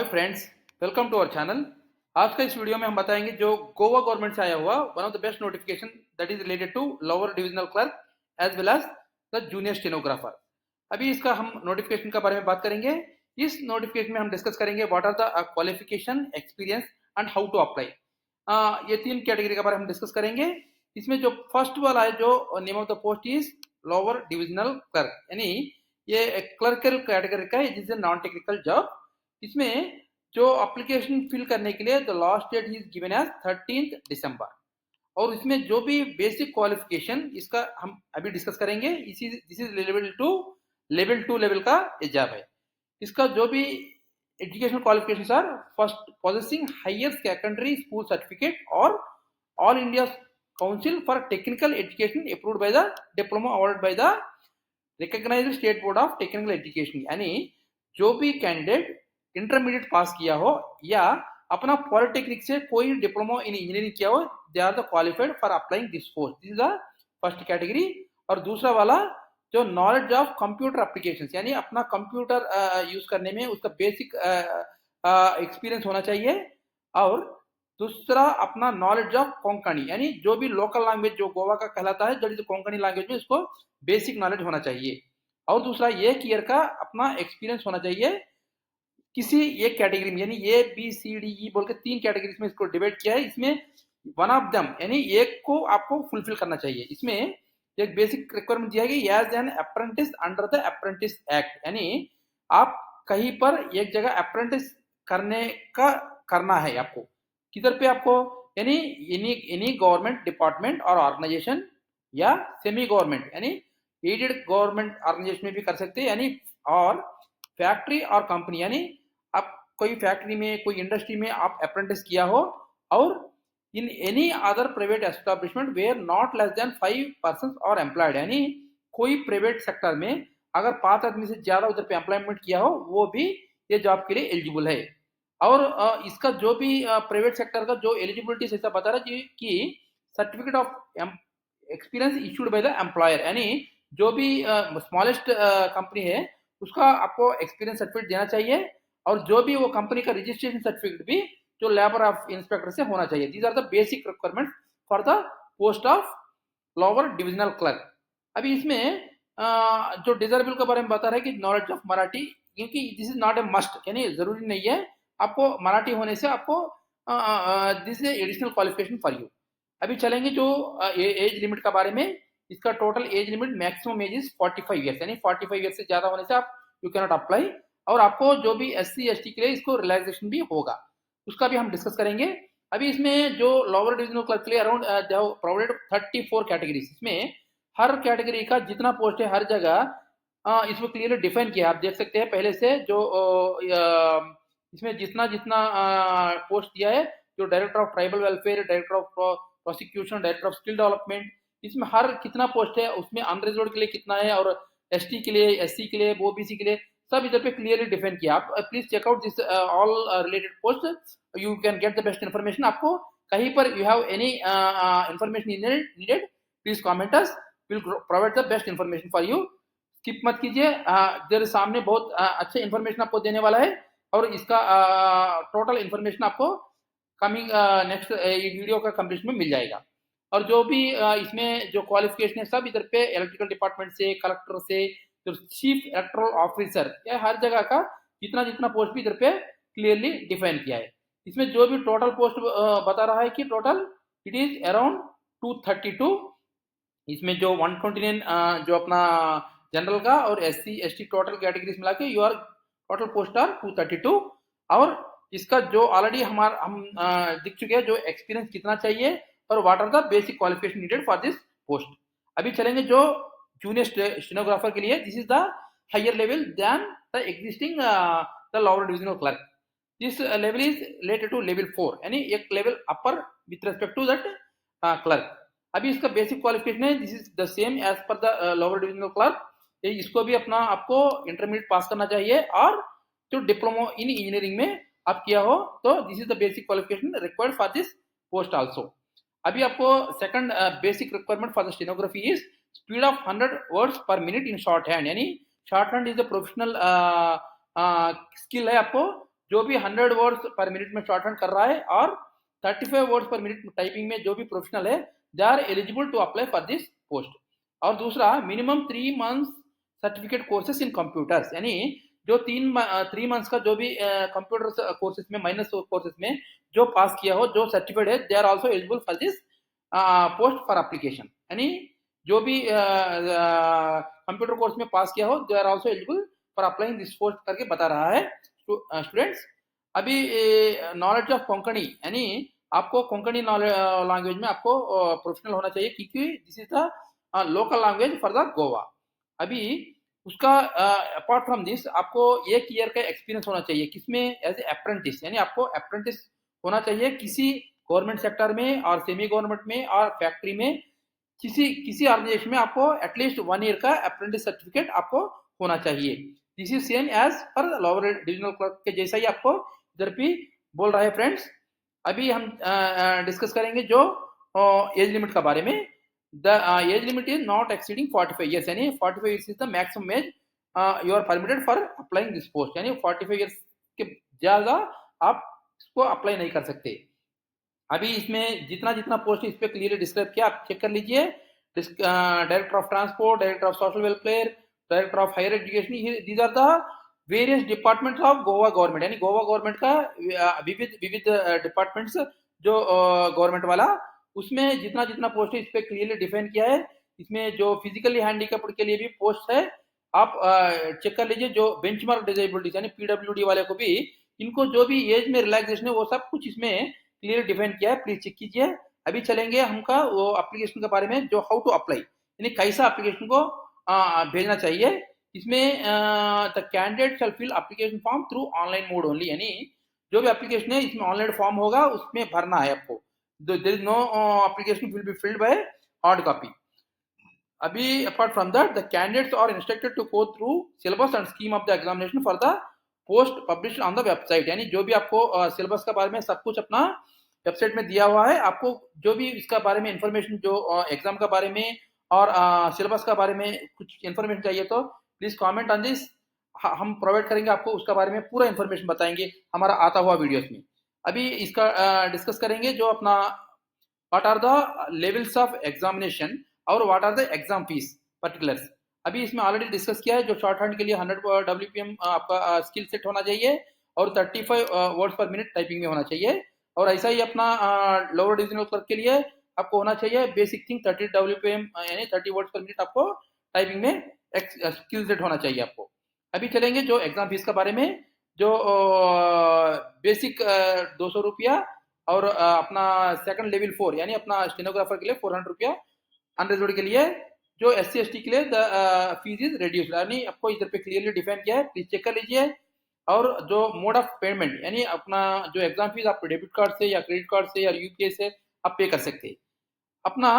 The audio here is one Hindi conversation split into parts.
Friends, welcome to our channel. आज का इस वीडियो में हम बताएंगे जो गोवा गवर्नमेंट से आया हुआ one of the best notification that is related to lower divisional clerk as well as the junior stenographer. अभी इसका हम नोटिफिकेशन के बारे में बात करेंगे। इस नोटिफिकेशन में हम डिस्कस करेंगे what are the qualification, experience and how to apply. ये तीन कैटेगरी के बारे में हम डिस्कस करेंगे। इसमें जो फर्स्ट वाला है, जो name of the post is lower divisional clerk, यानी ये क्लर्कल कैटेगरी का है, जिससे नॉन टेक्निकल जॉब। इसमें जो एप्लीकेशन फिल करने के लिए the last date is given as 13 December. और इसमें जो भी बेसिक क्वालिफिकेशन इसका हम अभी डिस्कस करेंगे। This is level two level का एग्जाम है। इसका जो भी educational qualification are first possessing higher secondary school certificate और all India council for technical education approved by the diploma award by the recognised state board of technical education. यानी जो भी कैंडिडेट इंटरमीडिएट पास किया हो या अपना पॉलिटेक्निक से कोई डिप्लोमा इन इंजीनियरिंग किया हो, they are the qualified for applying this post. This is the first category. और दूसरा वाला जो नॉलेज ऑफ कंप्यूटर एप्लीकेशंस, यानी अपना कंप्यूटर यूज करने में उसका बेसिक एक्सपीरियंस होना चाहिए। और दूसरा अपना नॉलेज ऑफ कोंकणी, यानी जो भी लोकल लैंग्वेज जो गोवा का कहलाता है दैट इज कोंकणी लैंग्वेज में इसको बेसिक नॉलेज होना चाहिए। और दूसरा एक ईयर का अपना एक्सपीरियंस होना चाहिए किसी एक कैटेगरी में, यानी A B C D E बोल के तीन कैटेगरीज में इसको डिवाइड किया है। इसमें वन ऑफ दम यानी एक को आपको फुलफिल करना चाहिए। इसमें एक बेसिक रिक्वायरमेंट दिया गया as an apprentice under the apprentice act, यानी आप कहीं पर एक जगह अप्रेंटिस करना है आपको। किधर पे आपको, यानी एनी गवर्नमेंट डिपार्टमेंट और ऑर्गेनाइजेशन या सेमी गवर्नमेंट यानी एडेड गवर्नमेंट ऑर्गेनाइजेशन में भी कर सकते हैं, यानी और फैक्ट्री और कंपनी, यानी आप कोई फैक्ट्री में कोई इंडस्ट्री में आप अप्रेंटिस किया हो। और in any other private establishment where not less than 5 person are employed, यानी कोई प्राइवेट सेक्टर में अगर 5 आदमी से ज्यादा उधर पे एम्प्लॉयमेंट किया हो वो भी ये जॉब के लिए एलिजिबल है। और इसका जो भी प्राइवेट सेक्टर का जो एलिजिबिलिटी ऐसा बता रहा है कि certificate of experience issued by the employer, यानी जो भी स्मॉलेस्ट कंपनी है उसका आपको एक्सपीरियंस सर्टिफिकेट देना चाहिए। और जो भी वो कंपनी का रजिस्ट्रेशन सर्टिफिकेट भी जो लेबर ऑफ इंस्पेक्टर से होना चाहिए। These are the basic requirement for the post of lower divisional clerk. अभी इसमें जो डिजर्वेबल के बारे में बता रहा है कि नॉलेज ऑफ मराठी, क्योंकि this is not a must, यानी जरूरी नहीं है आपको मराठी होने से आपको this is additional qualification for you. अभी चलेंगे जो एज लिमिट का बारे में। इसका total age limit maximum age is 45 years, यानी 45 ईयर्स से ज्यादा होने से आप यू कैनॉट अप्लाई। और आपको जो भी SC ST के लिए इसको रिलैक्सेशन भी होगा, उसका भी हम डिस्कस करेंगे। अभी इसमें जो लोअर डिविजनल क्लर्क के लिए अराउंड प्रोवाइडेड 34 कैटेगरीज। इसमें हर कैटेगरी का जितना पोस्ट है हर जगह इसमें क्लियरली डिफाइन किया है। आप देख सकते हैं पहले से जो इसमें जितना जितना पोस्ट दिया है, जो director of tribal welfare, director of prosecution, director of skill development, इसमें हर कितना पोस्ट है, उसमें अनरिजर्व्ड के लिए कितना है, और ST के लिए, SC के लिए, OBC के लिए, सब इधर पे क्लियरली डिफाइन किया। आप please check out this all related post, you can get the best information. आपको कहीं पर you have any information needed, please comment us, will provide the best information for you. स्किप मत कीजिए, देर सामने बहुत अच्छे इन्फॉर्मेशन आपको देने वाला है। और इसका टोटल इन्फॉर्मेशन आपको कमिंग नेक्स्ट वीडियो का कंप्लीशन में मिल जाएगा। और जो भी इसमें जो क्वालिफिकेशन है सब इधर पे इलेक्ट्रिकल डिपार्टमेंट से, कलेक्टर से, तो चीफ इलेक्टोरल ऑफिसर, या हर जगह का जितना जितना पोस्ट भी इधर पे क्लियरली डिफाइन किया है। इसमें जो भी टोटल पोस्ट बता रहा है कि टोटल इट इज अराउंड 232। इसमें जो 129 जो अपना जनरल का और SC ST टोटल कैटेगरीज मिला के योर टोटल पोस्ट आर 232। और इसका जो ऑलरेडी हम दिख चुके हैं जो एक्सपीरियंस कितना चाहिए और what are the basic qualification needed for this post. अभी चलेंगे जो जूनियर स्टेनोग्राफर के लिए, this is the higher level than the existing the lower divisional clerk. This level is related to level 4, यानी एक level upper with respect to that clerk. अभी इसका बेसिक क्वालिफिकेशन है, this is the same as per the lower divisional clerk. इसको भी अपना आपको इंटरमीडिएट पास करना चाहिए, और जो डिप्लोमा इन इंजीनियरिंग में आप किया हो, तो this is the basic qualification required for this post also. अभी आपको second basic requirement for the stenography is speed of 100 words per minute in short hand, यानी short hand is the professional skill है आपको जो भी 100 वर्ड्स पर मिनट में शॉर्ट हैंड कर रहा है और 35 वर्ड्स पर मिनट टाइपिंग में जो भी प्रोफेशनल है, they are eligible to apply for this post. और दूसरा, minimum 3 months certificate courses in computers, यानी जो 3 मंथ्स का जो भी कंप्यूटर कोर्सेज में, माइनस कोर्सेज में जो पास किया हो, जो सर्टिफिकेट है, they are also eligible for this post for application. यानी जो भी कंप्यूटर कोर्स में पास किया हो, they are also eligible for applying this post करके बता रहा है स्टूडेंट्स। अभी नॉलेज ऑफ कोंकणी, यानी आपको कोंकणी लैंग्वेज में आपको प्रोफेशनल होना चाहिए, क्योंकि this is the local language for the Goa. अभी उसका अपार्ट फ्रॉम दिस आपको 1 ईयर का एक्सपीरियंस होना चाहिए, किसमें? एज ए अप्रेंटिस, यानी आपको अप्रेंटिस होना चाहिए किसी गवर्नमेंट सेक्टर में और सेमी गवर्नमेंट में और फैक्ट्री में, किसी ऑर्गेनाइजेशन में आपको एटलीस्ट 1 ईयर का अप्रेंटिस सर्टिफिकेट आपको होना चाहिए। This is same as for lower divisional clerk के जैसा ही आपको इधर भी बोल रहा है फ्रेंड्स। अभी हम डिस्कस करेंगे जो एज लिमिट का बारे में। The age limit is not exceeding 45 years, यानी 45 years is the maximum age you are permitted for applying this post, यानी 45 ईयर्स के ज़्यादा आप इसको अप्लाई नहीं कर सकते। अभी इसमें जितना जितना पोस्ट इस पर क्लियरली डिस्क्राइब किया, आप चेक कर लीजिए। Director of transport, director of social welfare, director of higher education, these are the various departments of Goa government, यानी गोवा गवर्नमेंट का विविध विविध डिपार्टमेंट्स जो गवर्नमेंट वाला, उसमें जितना जितना पोस्ट है इस पर क्लियरली डिफाइन किया है। इसमें जो फिजिकली हैंडीकैप्ड के लिए भी पोस्ट है, आप चेक कर लीजिए। जो बेंचमार्क डिसेबिलिटीज यानी पीडब्ल्यूडी वाले को भी, इनको जो भी एज में रिलैक्सेशन है वो सब कुछ इसमें क्लियर डिफाइन किया है, प्लीज चेक कीजिए। अभी चलेंगे हमका वो एप्लीकेशन के बारे में, जो हाउ टू अप्लाई, यानी कैसा एप्लीकेशन को भेजना चाहिए। इसमें the candidate shall fill application form through online mode only, यानी जो भी एप्लीकेशन है इसमें ऑनलाइन फॉर्म होगा, उसमें भरना है आपको। There is no application will be filled by hard copy. अभी apart from that, the candidates are instructed to go through syllabus and scheme of the examination for the post publish on the website, यानी जो भी आपको सिलेबस के बारे में सब कुछ अपना वेबसाइट में दिया हुआ है। आपको जो भी इसका बारे में इंफॉर्मेशन, जो एग्जाम के बारे में और सिलेबस के बारे में कुछ इंफॉर्मेशन चाहिए तो प्लीज कमेंट ऑन दिस, हम प्रोवाइड करेंगे आपको, उसका बारे में पूरा इंफॉर्मेशन बताएंगे हमारा आता हुआ वीडियोस में। अभी इसका डिस्कस करेंगे जो अपना what are the levels of examination और what are the exam fees particulars. अभी इसमें ऑलरेडी डिस्कस किया है। जो शॉर्ट हैंड के लिए 100 WPM आपका स्किल सेट होना चाहिए और 35 वर्ड्स पर मिनट टाइपिंग में होना चाहिए। और ऐसा ही अपना लोअर डिविजनल क्लर्क के लिए आपको होना चाहिए बेसिक थिंग 30 WPM, यानी 30 वर्ड्स पर मिनट आपको टाइपिंग में स्किल सेट होना चाहिए आपको। अभी चलेंगे जो एग्जाम फीस के बारे में। जो बेसिक 200 रुपया और अपना सेकंड लेवल 4 यानी अपना स्टेनोग्राफर के लिए 400 रुपया, अनरिजर्व्ड के लिए जो SC ST के लिए फीस इज रिड्यूस्ड, यानी आपको इधर पे क्लियरली डिफाइन किया है, प्लीज चेक कर लीजिए। और जो मोड ऑफ पेमेंट, यानी अपना जो एग्जाम फीस आप डेबिट कार्ड से या क्रेडिट कार्ड से या UPI से आप पे कर सकते हैं अपना।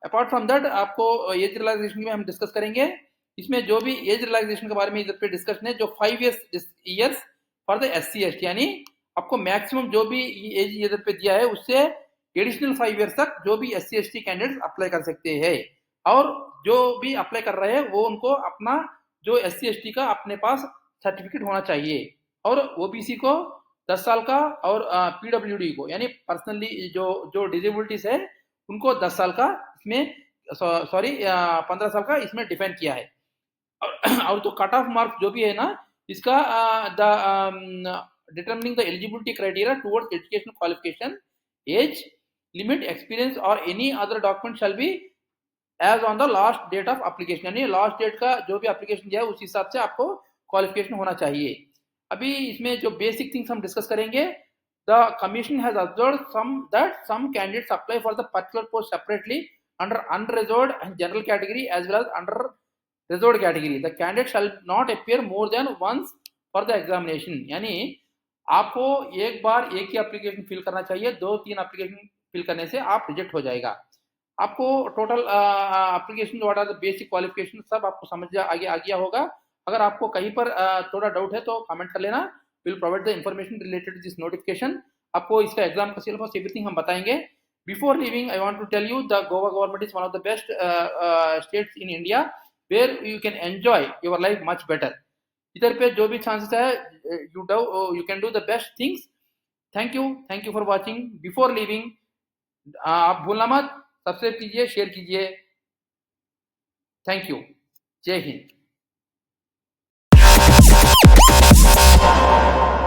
अपार्ट फ्रॉम दैट आपको एज रिलैक्सेशन में हम डिस्कस करेंगे। इसमें जो भी एज रिलैक्सेशन के बारे में इधर पे डिस्कशन है, जो 5 years for the SC ST, यानी आपको मैक्सिमम जो भी एज इधर पे दिया है उससे एडिशनल 5 ईयर्स तक जो भी SC ST कैंडिडेट अप्लाई कर सकते हैं। और जो भी अप्लाई कर रहे हैं वो उनको अपना जो SC ST का अपने पास सर्टिफिकेट होना चाहिए। और OBC को 10 साल का और PWD को, यानी पर्सनली जो डिसेबिलिटीज है उनको 10 साल का, इसमें सॉरी 15 साल का इसमें डिफाइन किया है। और तो कट ऑफ मार्क्स जो भी है ना, इसका the determining the eligibility criteria towards education qualification, age limit, experience और any other document shall be as on the last date of application, यानी लास्ट डेट का जो भी एप्लीकेशन दिया है उस हिसाब से आपको क्वालिफिकेशन होना चाहिए। अभी इसमें जो बेसिक थिंग्स हम डिस्कस करेंगे। The commission has observed some candidates apply for the particular post separately under unreserved and general category as well as under reserved category. The candidate shall not appear more than once for the examination, यानी आपको एक बार एक ही एप्लीकेशन फिल करना चाहिए, 2-3 एप्लीकेशन फिल करने से आप रिजेक्ट हो जाएगा। आपको total application what are the basic qualification सब आपको समझ आ गया होगा। अगर आपको कहीं पर थोड़ा डाउट है तो कमेंट कर लेना, will provide the information related to this notification. आपको इसका एग्जाम का सिलेबस एवरीथिंग हम बताएंगे। Before leaving I want to tell you the Goa government is one of the best states in India where you can enjoy your life much better. इधर पे जो भी चांसेस है you can do the best things. Thank you for watching. Before leaving, आप भूलना मत, सब्सक्राइब कीजिए, शेयर कीजिए. Thank you. जय हिंद.